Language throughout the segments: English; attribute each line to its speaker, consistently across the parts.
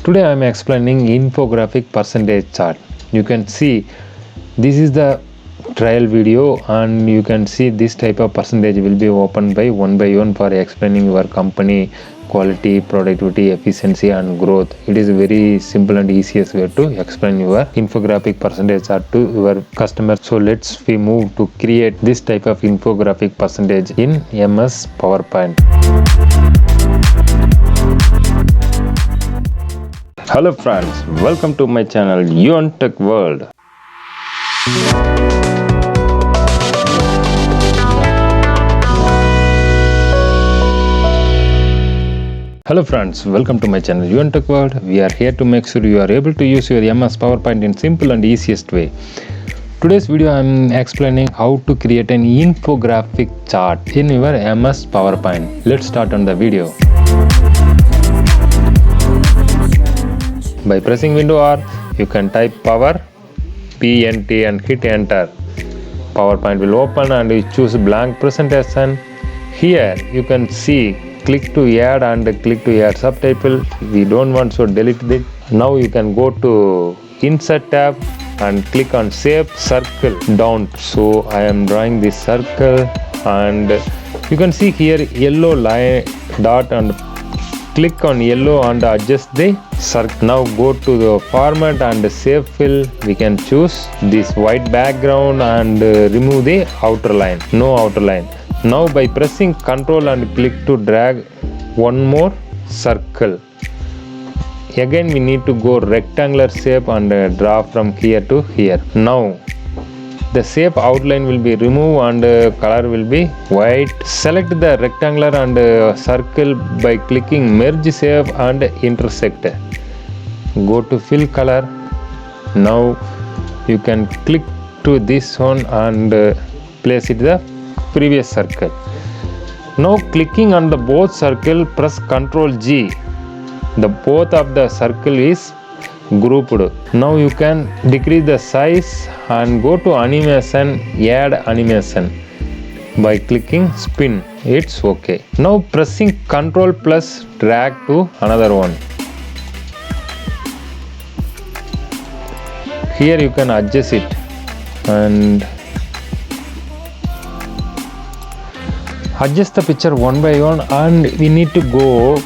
Speaker 1: Today I am explaining infographic percentage chart. You can see this is the trial video and you can see this type of percentage will be opened by one for explaining your company quality, productivity, efficiency and growth. It is very simple and easiest way to explain your infographic percentage chart to your customers. So let's we move to create this type of infographic percentage in MS PowerPoint. Hello friends, welcome to my channel Yuan Tech World. Hello friends, welcome to my channel Yuan Tech World. We are here to make sure you are able to use your MS PowerPoint in simple and easiest way. Today's video I am explaining how to create an infographic chart in your MS PowerPoint. Let's start on the video. By pressing Window R, you can type Power PNT and hit enter. PowerPoint will open and you choose blank presentation. Here you can see click to add and click to add subtitle. We don't want, so delete it. Now you can go to Insert tab and click on Shape Circle down. So I am drawing this circle and you can see here yellow line dot and click on yellow and adjust the circle. Now go to the format and shape fill. We can choose this white background and remove the outer line. No outer line. Now by pressing Ctrl and click to drag one more circle. Again we need to go rectangular shape and draw from here to here. Now the shape outline will be removed and color will be white. Select the rectangular and circle by clicking merge shape and intersect. Go to fill color. Now you can click to this one and place it the previous circle. Now clicking on the both circle, press Ctrl G. The both of the circle is grouped. Now you can decrease the size and go to animation, add animation by clicking spin. It's okay. Now pressing Ctrl plus drag to another one. Here you can adjust it and adjust the picture one by one, and we need to go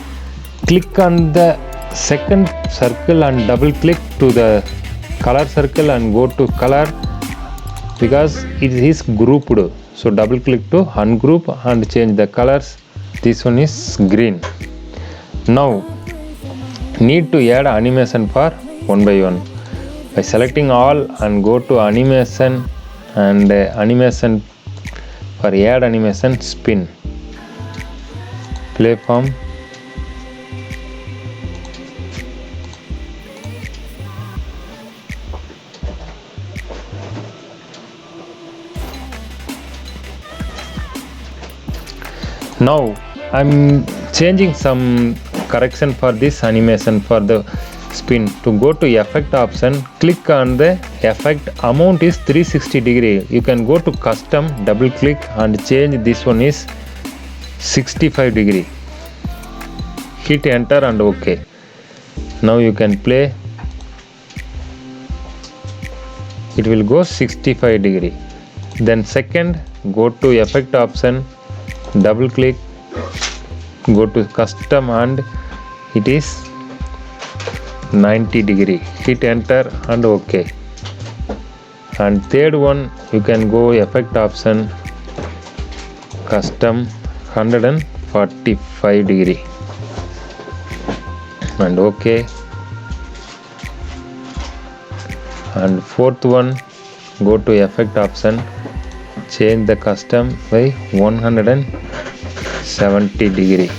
Speaker 1: click on the second circle and double click to the color circle and go to color because it is grouped. So double click to ungroup and change the colors. This one is green. Now need to add animation for one by one by selecting all and go to animation and animation for add animation spin play form. Now I'm changing some correction for this animation for the spin. To go to effect option, click on the effect. Amount is 360 degree. You can go to custom, double click and change this one is 65 degree. Hit enter and OK. Now you can play. It will go 65 degree. Then second, go to effect option, double click, go to custom and it is 90 degree. Hit enter and OK. And third one, you can go effect option, custom 145 degree and OK. And fourth one, go to effect option, change the custom by 170 degree.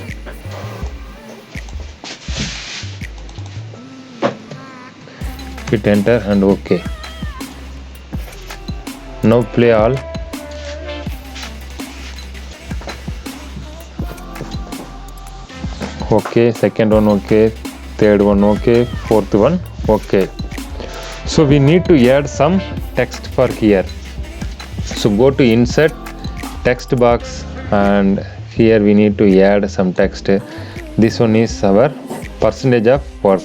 Speaker 1: Hit enter and OK. Now play all. OK, second one OK, third one OK, fourth one OK. So we need to add some text for here. So go to insert text box and here we need to add some text. This one is our percentage of work.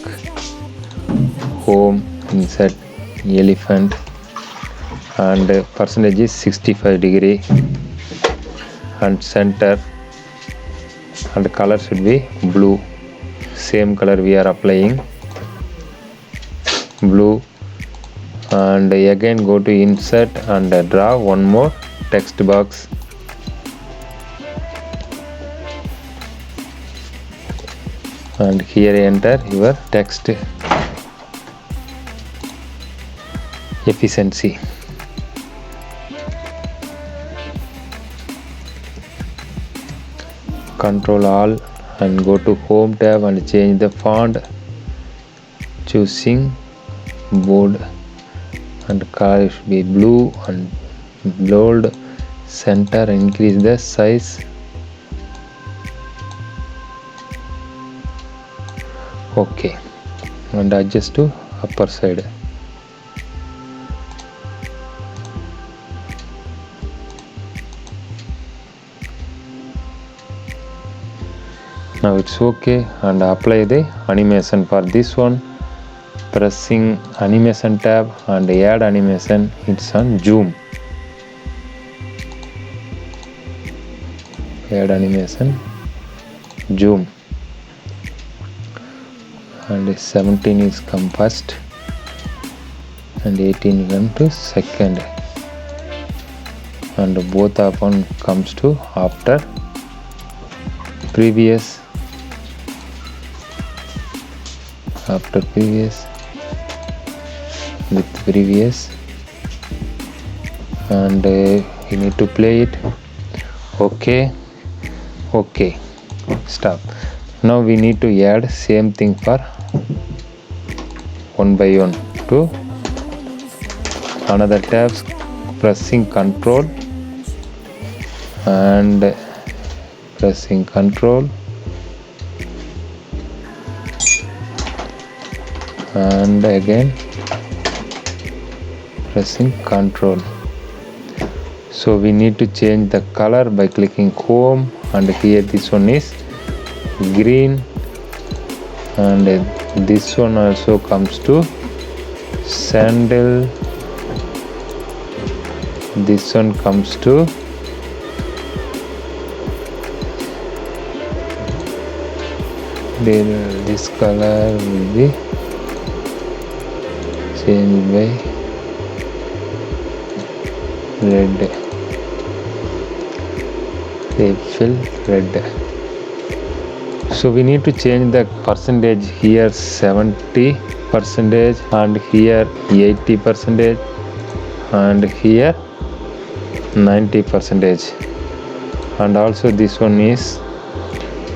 Speaker 1: Home, insert elephant, and percentage is 65 degree, and center, and color should be blue. Same color we are applying, blue. And again go to insert and draw one more text box. And here enter your text efficiency. Control all and go to home tab and change the font, choosing bold, and color should be blue and bold. Center, increase the size. Okay, and adjust to upper side. Now it's okay, and apply the animation for this one. Pressing animation tab and add animation, it's on zoom. Add animation, zoom, and 17 is come first and 18 come to second, and both of one comes to after previous, after previous, with previous, and you need to play it. Okay, okay, stop. Now we need to add same thing for one by one to another tabs. Pressing control and pressing control and again pressing control. So we need to change the color by clicking home, and here this one is green, and this one also comes to sandal, this one comes to this color will be changed by red, they fill red. So we need to change the percentage here 70% and here 80% and here 90%, and also this one is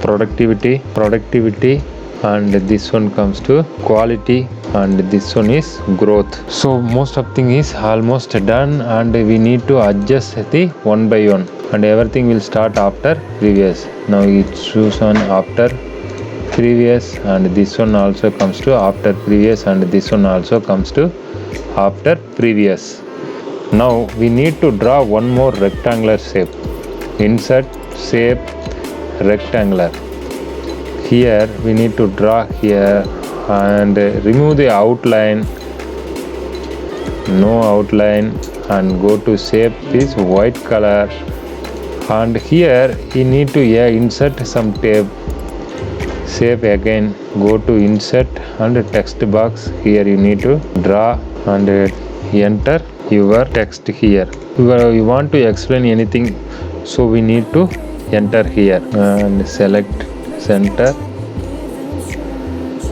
Speaker 1: productivity, and this one comes to quality, and this one is growth. So most of thing is almost done, and we need to adjust the one by one, and everything will start after previous. Now you choose on after previous, and this one also comes to after previous, and this one also comes to after previous. Now we need to draw one more rectangular shape. Insert shape rectangular. Here we need to draw here and remove the outline, no outline, and go to shape this white color, and here you need to insert some tape. Shape again, go to insert and text box. Here you need to draw and enter your text here. You want to explain anything, so we need to enter here and select center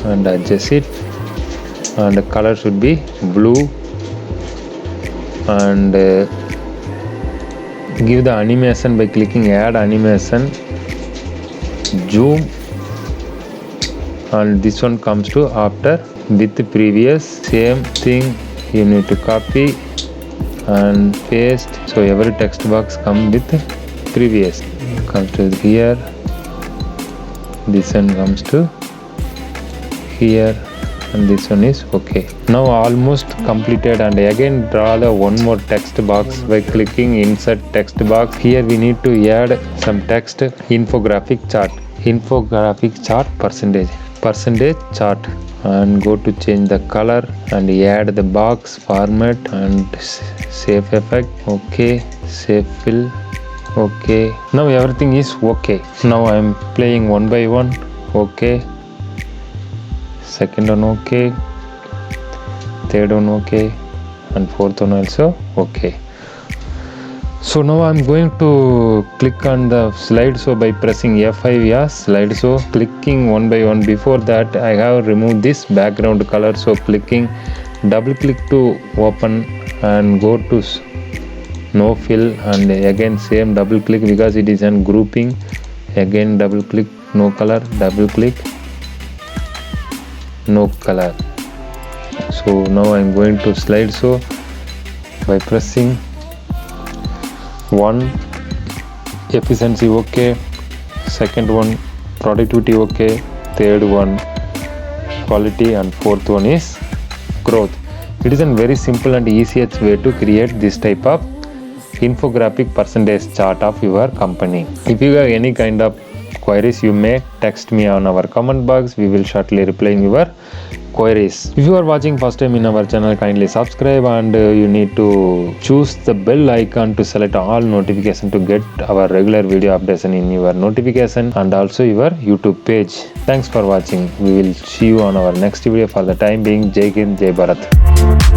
Speaker 1: and adjust it, and the color should be blue, and give the animation by clicking add animation, zoom, and this one comes to after with the previous. Same thing you need to copy and paste, so every text box come with previous. Comes to here, this one comes to here, and this one is okay. Now almost completed, and again draw the one more text box by clicking insert text box. Here we need to add some text. Infographic chart percentage. percentage chart and go to change the color and add the box format and save effect. Okay, save fill. Okay, now everything is okay. Now I am playing one by one. Okay, second one okay, third one okay, and fourth one also okay. So now I'm going to click on the slideshow by pressing F5. Yeah, slideshow, clicking one by one. Before that I have removed this background color, so clicking, double click to open and go to no fill, and again same double click because it is an grouping. Again double click, no color, double click, no color. So now I'm going to slideshow by pressing 1, efficiency okay, second one productivity okay, third one quality, and fourth one is growth. It is a very simple and easiest way to create this type of infographic percentage chart of your company. If you have any kind of queries, you may text me on our comment box. We will shortly replying your queries. If you are watching first time in our channel, kindly subscribe, and you need to choose the bell icon to select all notification to get our regular video updates in your notification and also your YouTube page. Thanks for watching. We will see you on our next video. For the time being, Jai Hind, Jai Bharat.